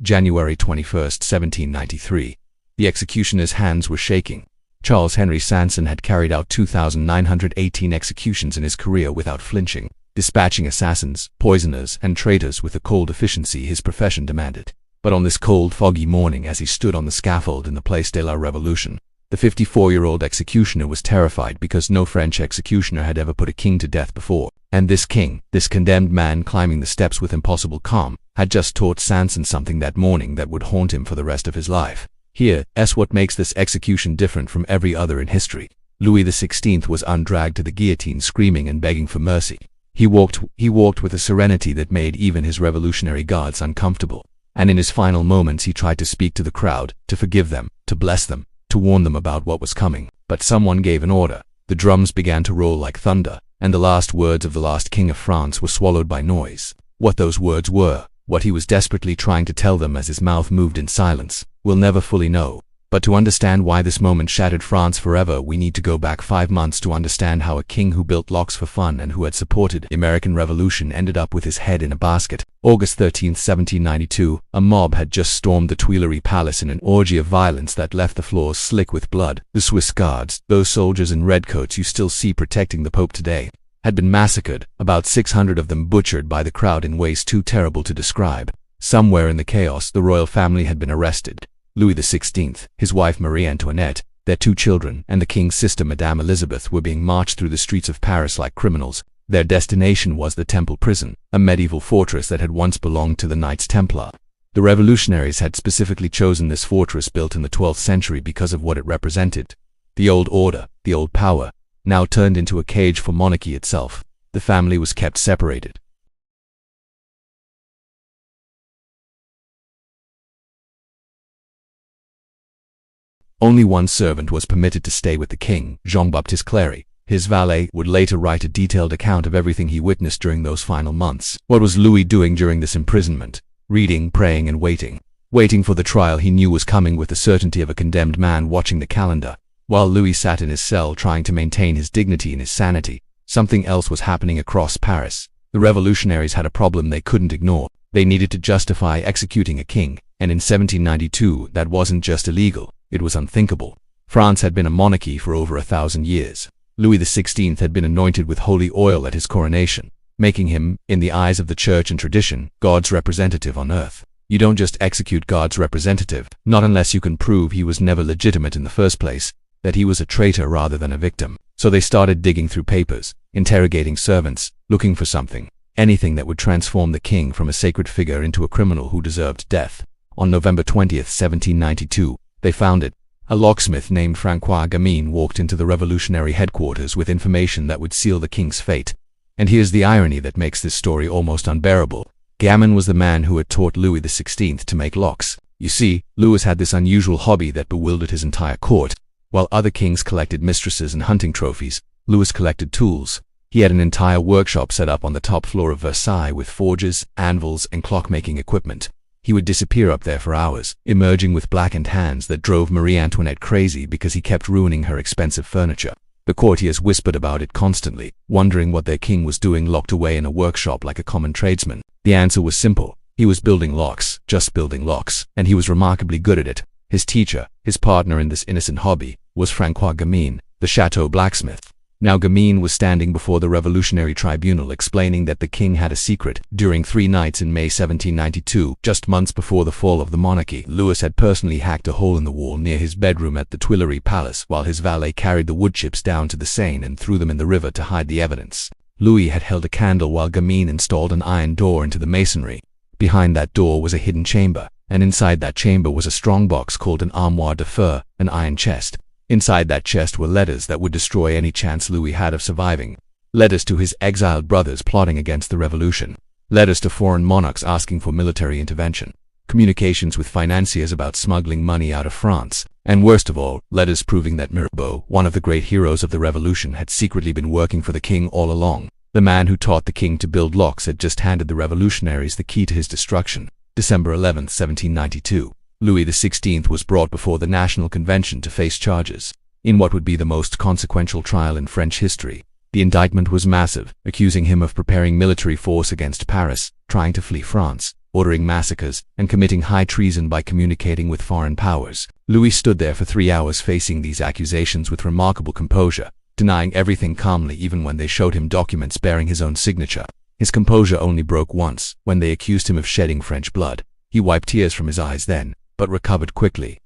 January 21, 1793. The executioner's hands were shaking. Charles Henry Sanson had carried out 2,918 executions in his career without flinching, dispatching assassins, poisoners, and traitors with the cold efficiency his profession demanded. But on this cold, foggy morning, as he stood on the scaffold in the Place de la Révolution, the 54-year-old executioner was terrified because no French executioner had ever put a king to death before. And this king, this condemned man climbing the steps with impossible calm, had just taught Sanson something that morning that would haunt him for the rest of his life. Here's what makes this execution different from every other in history. Louis XVI was undragged to the guillotine screaming and begging for mercy. He walked with a serenity that made even his revolutionary guards uncomfortable. And in his final moments he tried to speak to the crowd, to forgive them, to bless them, to warn them about what was coming. But someone gave an order. The drums began to roll like thunder, and the last words of the last king of France were swallowed by noise. What those words were, what he was desperately trying to tell them as his mouth moved in silence, we'll never fully know. But to understand why this moment shattered France forever, we need to go back 5 months to understand how a king who built locks for fun and who had supported the American Revolution ended up with his head in a basket. August 13, 1792, a mob had just stormed the Tuileries Palace in an orgy of violence that left the floors slick with blood. The Swiss guards, those soldiers in redcoats you still see protecting the Pope today, had been massacred, about 600 of them butchered by the crowd in ways too terrible to describe. Somewhere in the chaos, the royal family had been arrested. Louis XVI, his wife Marie-Antoinette, their 2 children, and the king's sister Madame Elizabeth were being marched through the streets of Paris like criminals. Their destination was the Temple Prison, a medieval fortress that had once belonged to the Knights Templar. The revolutionaries had specifically chosen this fortress built in the 12th century because of what it represented. The old order, the old power, now turned into a cage for monarchy itself. The family was kept separated. Only one servant was permitted to stay with the king, Jean-Baptiste Cléry. His valet would later write a detailed account of everything he witnessed during those final months. What was Louis doing during this imprisonment? Reading, praying, and waiting. Waiting for the trial he knew was coming with the certainty of a condemned man watching the calendar. While Louis sat in his cell trying to maintain his dignity and his sanity, something else was happening across Paris. The revolutionaries had a problem they couldn't ignore. They needed to justify executing a king, and in 1792 that wasn't just illegal. It was unthinkable. France had been a monarchy for over 1,000 years. Louis XVI had been anointed with holy oil at his coronation, making him, in the eyes of the church and tradition, God's representative on earth. You don't just execute God's representative, not unless you can prove he was never legitimate in the first place, that he was a traitor rather than a victim. So they started digging through papers, interrogating servants, looking for something, anything that would transform the king from a sacred figure into a criminal who deserved death. On November 20, 1792, they found it. A locksmith named Francois Gamine walked into the revolutionary headquarters with information that would seal the king's fate. And here's the irony that makes this story almost unbearable. Gamine was the man who had taught Louis XVI to make locks. You see, Louis had this unusual hobby that bewildered his entire court. While other kings collected mistresses and hunting trophies, Louis collected tools. He had an entire workshop set up on the top floor of Versailles with forges, anvils, and clockmaking equipment. He would disappear up there for hours, emerging with blackened hands that drove Marie-Antoinette crazy because he kept ruining her expensive furniture. The courtiers whispered about it constantly, wondering what their king was doing locked away in a workshop like a common tradesman. The answer was simple. He was building locks, just building locks, and he was remarkably good at it. His teacher, his partner in this innocent hobby, was Francois Gamine, the chateau blacksmith. Now Gamine was standing before the revolutionary tribunal explaining that the king had a secret. During 3 nights in May 1792, just months before the fall of the monarchy, Louis had personally hacked a hole in the wall near his bedroom at the Tuileries Palace while his valet carried the wood chips down to the Seine and threw them in the river to hide the evidence. Louis had held a candle while Gamine installed an iron door into the masonry. Behind that door was a hidden chamber, and inside that chamber was a strong box called an armoire de fer, an iron chest. Inside that chest were letters that would destroy any chance Louis had of surviving. Letters to his exiled brothers plotting against the revolution. Letters to foreign monarchs asking for military intervention. Communications with financiers about smuggling money out of France. And worst of all, letters proving that Mirabeau, one of the great heroes of the revolution, had secretly been working for the king all along. The man who taught the king to build locks had just handed the revolutionaries the key to his destruction. December 11, 1792. Louis XVI was brought before the National Convention to face charges. In what would be the most consequential trial in French history, the indictment was massive, accusing him of preparing military force against Paris, trying to flee France, ordering massacres, and committing high treason by communicating with foreign powers. Louis stood there for 3 hours facing these accusations with remarkable composure, denying everything calmly even when they showed him documents bearing his own signature. His composure only broke once, when they accused him of shedding French blood. He wiped tears from his eyes then, but recovered quickly.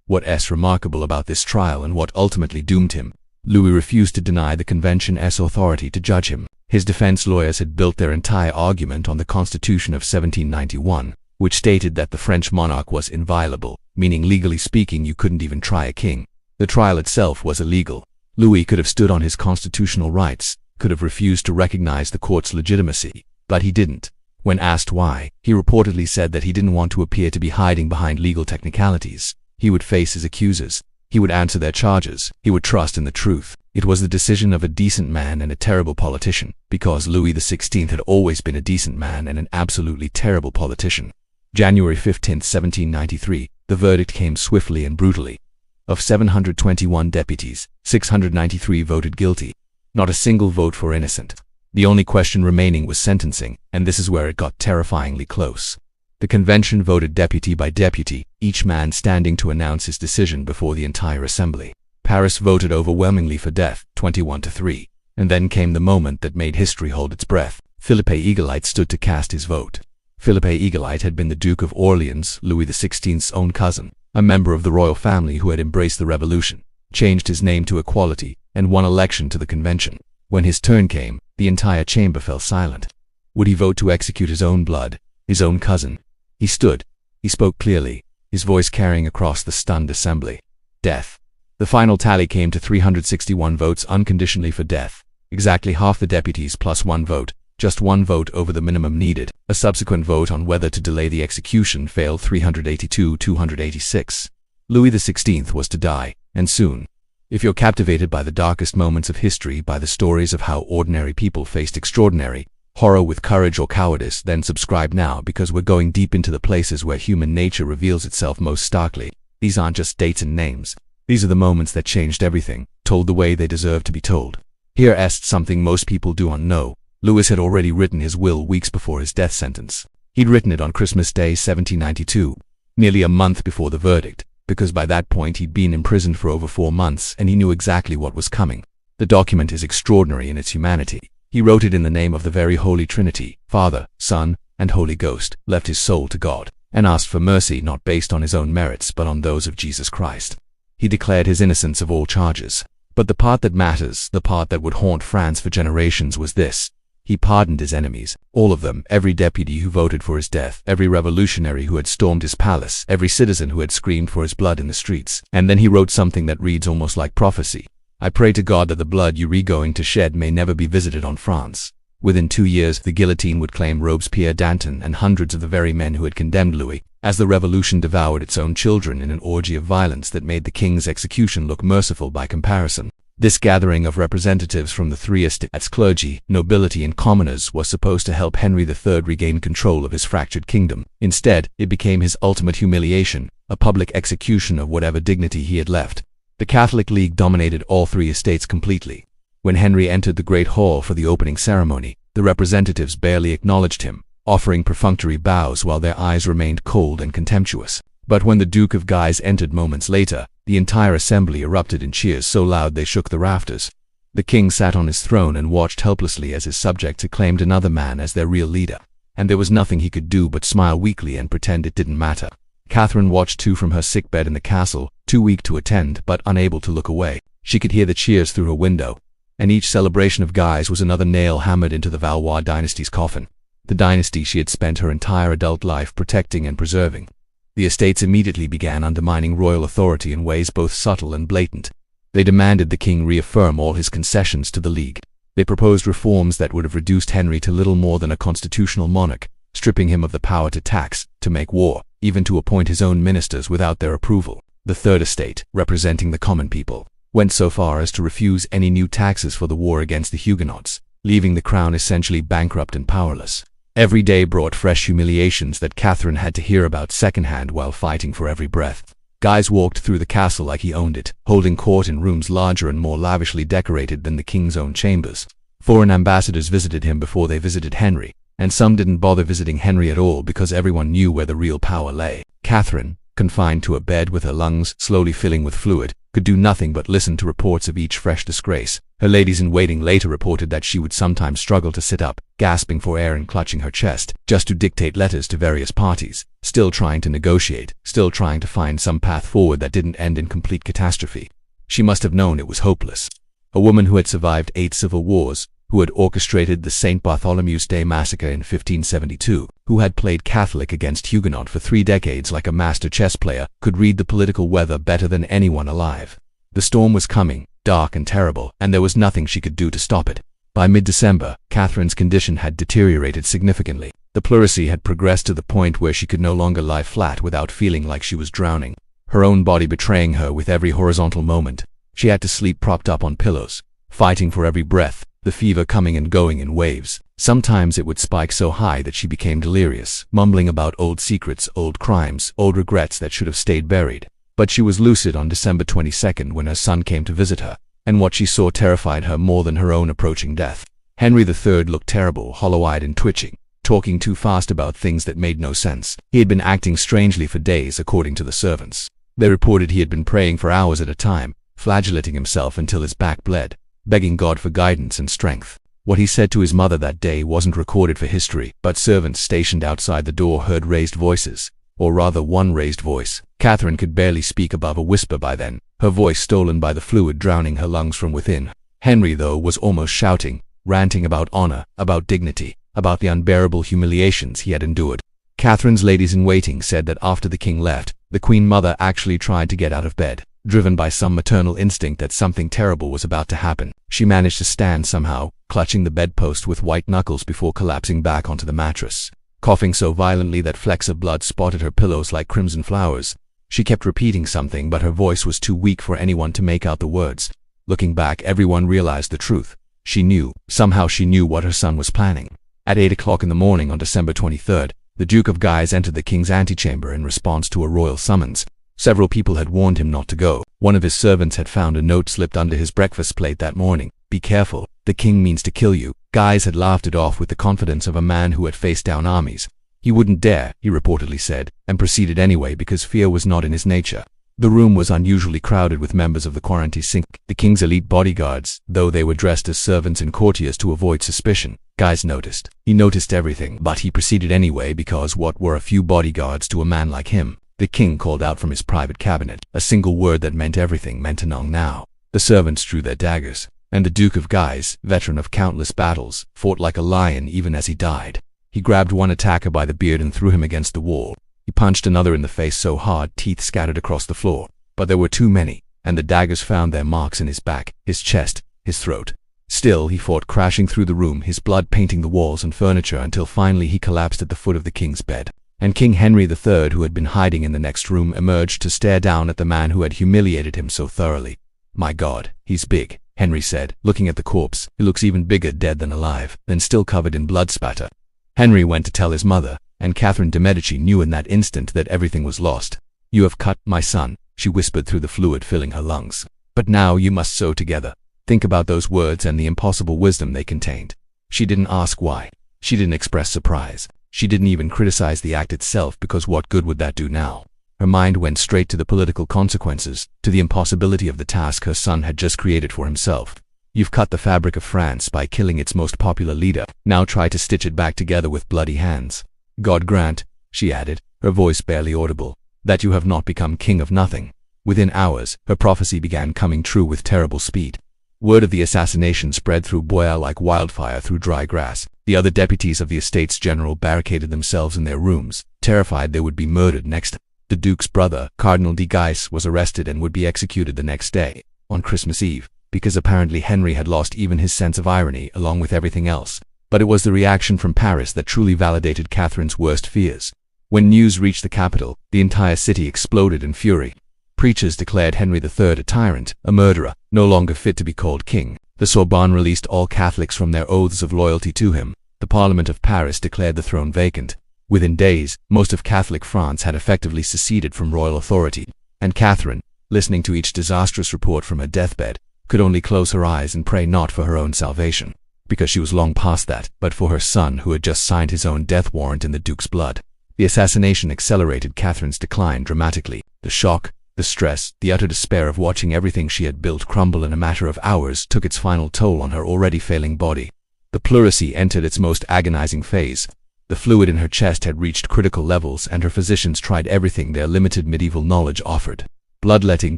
What's remarkable about this trial and what ultimately doomed him? Louis refused to deny the Convention's authority to judge him. His defense lawyers had built their entire argument on the Constitution of 1791, which stated that the French monarch was inviolable, meaning legally speaking you couldn't even try a king. The trial itself was illegal. Louis could have stood on his constitutional rights, could have refused to recognize the court's legitimacy, but he didn't. When asked why, he reportedly said that he didn't want to appear to be hiding behind legal technicalities. He would face his accusers. He would answer their charges. He would trust in the truth. It was the decision of a decent man and a terrible politician, because Louis XVI had always been a decent man and an absolutely terrible politician. January 15, 1793, the verdict came swiftly and brutally. Of 721 deputies, 693 voted guilty. Not a single vote for innocent. The only question remaining was sentencing, and this is where it got terrifyingly close. The convention voted deputy by deputy, each man standing to announce his decision before the entire assembly. Paris voted overwhelmingly for death, 21-3. And then came the moment that made history hold its breath. Philippe Egalite stood to cast his vote. Philippe Egalite had been the Duke of Orleans, Louis XVI's own cousin, a member of the royal family who had embraced the revolution, changed his name to Equality, and won election to the convention. When his turn came, the entire chamber fell silent. Would he vote to execute his own blood, his own cousin? He stood. He spoke clearly, his voice carrying across the stunned assembly. Death. The final tally came to 361 votes unconditionally for death, exactly half the deputies plus one vote, just one vote over the minimum needed. A subsequent vote on whether to delay the execution failed 382-286. Louis XVI was to die, and soon. If you're captivated by the darkest moments of history, by the stories of how ordinary people faced extraordinary horror with courage or cowardice, then subscribe now, because we're going deep into the places where human nature reveals itself most starkly. These aren't just dates and names. These are the moments that changed everything, told the way they deserve to be told. Here's something most people do not know. Louis had already written his will weeks before his death sentence. He'd written it on Christmas Day 1792, nearly a month before the verdict, because by that point he'd been imprisoned for over 4 months and he knew exactly what was coming. The document is extraordinary in its humanity. He wrote it in the name of the very Holy Trinity, Father, Son, and Holy Ghost, left his soul to God, and asked for mercy not based on his own merits but on those of Jesus Christ. He declared his innocence of all charges. But the part that matters, the part that would haunt France for generations, was this. He pardoned his enemies, all of them, every deputy who voted for his death, every revolutionary who had stormed his palace, every citizen who had screamed for his blood in the streets. And then he wrote something that reads almost like prophecy. I pray to God that the blood you're going to shed may never be visited on France. Within 2 years, the guillotine would claim Robespierre, Danton, and hundreds of the very men who had condemned Louis, as the revolution devoured its own children in an orgy of violence that made the king's execution look merciful by comparison. This gathering of representatives from the three estates, clergy, nobility, and commoners, was supposed to help Henry III regain control of his fractured kingdom. Instead, it became his ultimate humiliation, a public execution of whatever dignity he had left. The Catholic League dominated all three estates completely. When Henry entered the Great Hall for the opening ceremony, the representatives barely acknowledged him, offering perfunctory bows while their eyes remained cold and contemptuous. But when the Duke of Guise entered moments later, the entire assembly erupted in cheers so loud they shook the rafters. The king sat on his throne and watched helplessly as his subjects acclaimed another man as their real leader, and there was nothing he could do but smile weakly and pretend it didn't matter. Catherine watched too from her sickbed in the castle, too weak to attend but unable to look away. She could hear the cheers through her window, and each celebration of Guise was another nail hammered into the Valois dynasty's coffin, the dynasty she had spent her entire adult life protecting and preserving. The estates immediately began undermining royal authority in ways both subtle and blatant. They demanded the king reaffirm all his concessions to the League. They proposed reforms that would have reduced Henry to little more than a constitutional monarch, stripping him of the power to tax, to make war, even to appoint his own ministers without their approval. The Third Estate, representing the common people, went so far as to refuse any new taxes for the war against the Huguenots, leaving the crown essentially bankrupt and powerless. Every day brought fresh humiliations that Catherine had to hear about secondhand while fighting for every breath. Guise walked through the castle like he owned it, holding court in rooms larger and more lavishly decorated than the king's own chambers. Foreign ambassadors visited him before they visited Henry, and some didn't bother visiting Henry at all because everyone knew where the real power lay. Catherine, confined to a bed with her lungs slowly filling with fluid, could do nothing but listen to reports of each fresh disgrace. Her ladies-in-waiting later reported that she would sometimes struggle to sit up, gasping for air and clutching her chest, just to dictate letters to various parties, still trying to negotiate, still trying to find some path forward that didn't end in complete catastrophe. She must have known it was hopeless. A woman who had survived 8 civil wars, who had orchestrated the St. Bartholomew's Day massacre in 1572, who had played Catholic against Huguenot for 3 decades like a master chess player, could read the political weather better than anyone alive. The storm was coming, dark and terrible, and there was nothing she could do to stop it. By mid-December, Catherine's condition had deteriorated significantly. The pleurisy had progressed to the point where she could no longer lie flat without feeling like she was drowning, her own body betraying her with every horizontal moment. She had to sleep propped up on pillows, fighting for every breath, the fever coming and going in waves. Sometimes it would spike so high that she became delirious, mumbling about old secrets, old crimes, old regrets that should have stayed buried. But she was lucid on December 22nd when her son came to visit her, and what she saw terrified her more than her own approaching death. Henry III looked terrible, hollow-eyed and twitching, talking too fast about things that made no sense. He had been acting strangely for days, according to the servants. They reported he had been praying for hours at a time, flagellating himself until his back bled, begging God for guidance and strength. What he said to his mother that day wasn't recorded for history, but servants stationed outside the door heard raised voices, or rather one raised voice. Catherine could barely speak above a whisper by then, her voice stolen by the fluid drowning her lungs from within. Henry, though, was almost shouting, ranting about honor, about dignity, about the unbearable humiliations he had endured. Catherine's ladies-in-waiting said that after the king left, the Queen Mother actually tried to get out of bed. Driven by some maternal instinct that something terrible was about to happen, she managed to stand somehow, clutching the bedpost with white knuckles before collapsing back onto the mattress. Coughing so violently that flecks of blood spotted her pillows like crimson flowers, she kept repeating something, but her voice was too weak for anyone to make out the words. Looking back, everyone realized the truth. She knew, somehow she knew what her son was planning. At 8 o'clock in the morning on December 23rd, the Duke of Guise entered the king's antechamber in response to a royal summons. Several people had warned him not to go. One of his servants had found a note slipped under his breakfast plate that morning. "Be careful, the king means to kill you." Guise had laughed it off with the confidence of a man who had faced down armies. He wouldn't dare, he reportedly said, and proceeded anyway because fear was not in his nature. The room was unusually crowded with members of the Quaranti Cinque, the king's elite bodyguards, though they were dressed as servants and courtiers to avoid suspicion. Guise noticed. He noticed everything, but he proceeded anyway because what were a few bodyguards to a man like him? The king called out from his private cabinet. A single word that meant everything meant Anong now. The servants drew their daggers, and the Duke of Guise, veteran of countless battles, fought like a lion even as he died. He grabbed one attacker by the beard and threw him against the wall. He punched another in the face so hard teeth scattered across the floor. But there were too many, and the daggers found their marks in his back, his chest, his throat. Still, he fought, crashing through the room, his blood painting the walls and furniture until finally he collapsed at the foot of the king's bed. And King Henry III, who had been hiding in the next room, emerged to stare down at the man who had humiliated him so thoroughly. "My God, he's big," Henry said, looking at the corpse. "He looks even bigger dead than alive, than still covered in blood spatter." Henry went to tell his mother, and Catherine de' Medici knew in that instant that everything was lost. "You have cut, my son," she whispered through the fluid filling her lungs. "But now you must sew together." Think about those words and the impossible wisdom they contained. She didn't ask why. She didn't express surprise. She didn't even criticize the act itself because what good would that do now? Her mind went straight to the political consequences, to the impossibility of the task her son had just created for himself. "You've cut the fabric of France by killing its most popular leader. Now try to stitch it back together with bloody hands. God grant," she added, her voice barely audible, "that you have not become king of nothing." Within hours, her prophecy began coming true with terrible speed. Word of the assassination spread through Boya like wildfire through dry grass. The other deputies of the Estates General barricaded themselves in their rooms, terrified they would be murdered next. The Duke's brother, Cardinal de Guise, was arrested and would be executed the next day, on Christmas Eve, because apparently Henry had lost even his sense of irony along with everything else. But it was the reaction from Paris that truly validated Catherine's worst fears. When news reached the capital, the entire city exploded in fury. Preachers declared Henry III a tyrant, a murderer, no longer fit to be called king. The Sorbonne released all Catholics from their oaths of loyalty to him. The Parliament of Paris declared the throne vacant. Within days, most of Catholic France had effectively seceded from royal authority, and Catherine, listening to each disastrous report from her deathbed, could only close her eyes and pray not for her own salvation, because she was long past that, but for her son who had just signed his own death warrant in the Duke's blood. The assassination accelerated Catherine's decline dramatically. The shock, the stress, the utter despair of watching everything she had built crumble in a matter of hours took its final toll on her already failing body. The pleurisy entered its most agonizing phase. The fluid in her chest had reached critical levels, and her physicians tried everything their limited medieval knowledge offered. Bloodletting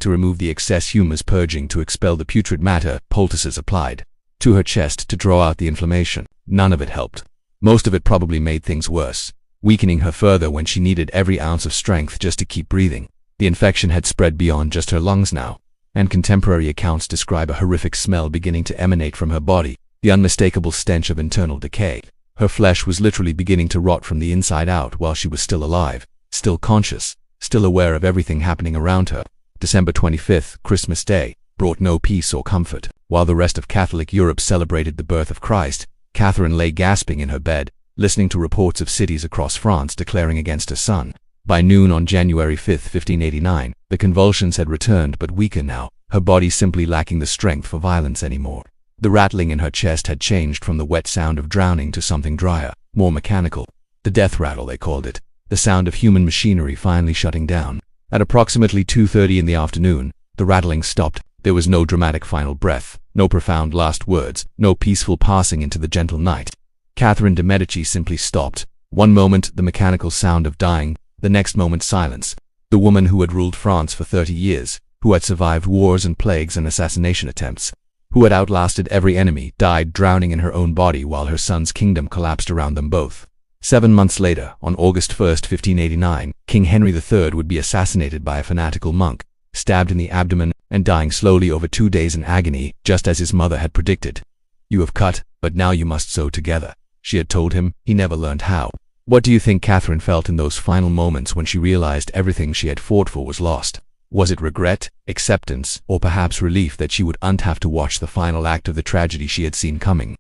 to remove the excess humours, purging to expel the putrid matter, poultices applied to her chest to draw out the inflammation. None of it helped. Most of it probably made things worse, weakening her further when she needed every ounce of strength just to keep breathing. The infection had spread beyond just her lungs now, and contemporary accounts describe a horrific smell beginning to emanate from her body, the unmistakable stench of internal decay. Her flesh was literally beginning to rot from the inside out while she was still alive, still conscious, still aware of everything happening around her. December 25th, Christmas Day, brought no peace or comfort. While the rest of Catholic Europe celebrated the birth of Christ, Catherine lay gasping in her bed, listening to reports of cities across France declaring against her son. By noon on January 5, 1589, the convulsions had returned, but weaker now, her body simply lacking the strength for violence anymore. The rattling in her chest had changed from the wet sound of drowning to something drier, more mechanical. The death rattle, they called it, the sound of human machinery finally shutting down. At approximately 2:30 in the afternoon, the rattling stopped. There was no dramatic final breath, no profound last words, no peaceful passing into the gentle night. Catherine de' Medici simply stopped. One moment the mechanical sound of dying, the next moment silence. The woman who had ruled France for 30 years, who had survived wars and plagues and assassination attempts, who had outlasted every enemy, died drowning in her own body while her son's kingdom collapsed around them both. 7 months later, on August 1st, 1589, King Henry III would be assassinated by a fanatical monk, stabbed in the abdomen, and dying slowly over 2 days in agony, just as his mother had predicted. "You have cut, but now you must sew together," she had told him. He never learned how. What do you think Catherine felt in those final moments when she realized everything she had fought for was lost? Was it regret, acceptance, or perhaps relief that she wouldn't have to watch the final act of the tragedy she had seen coming?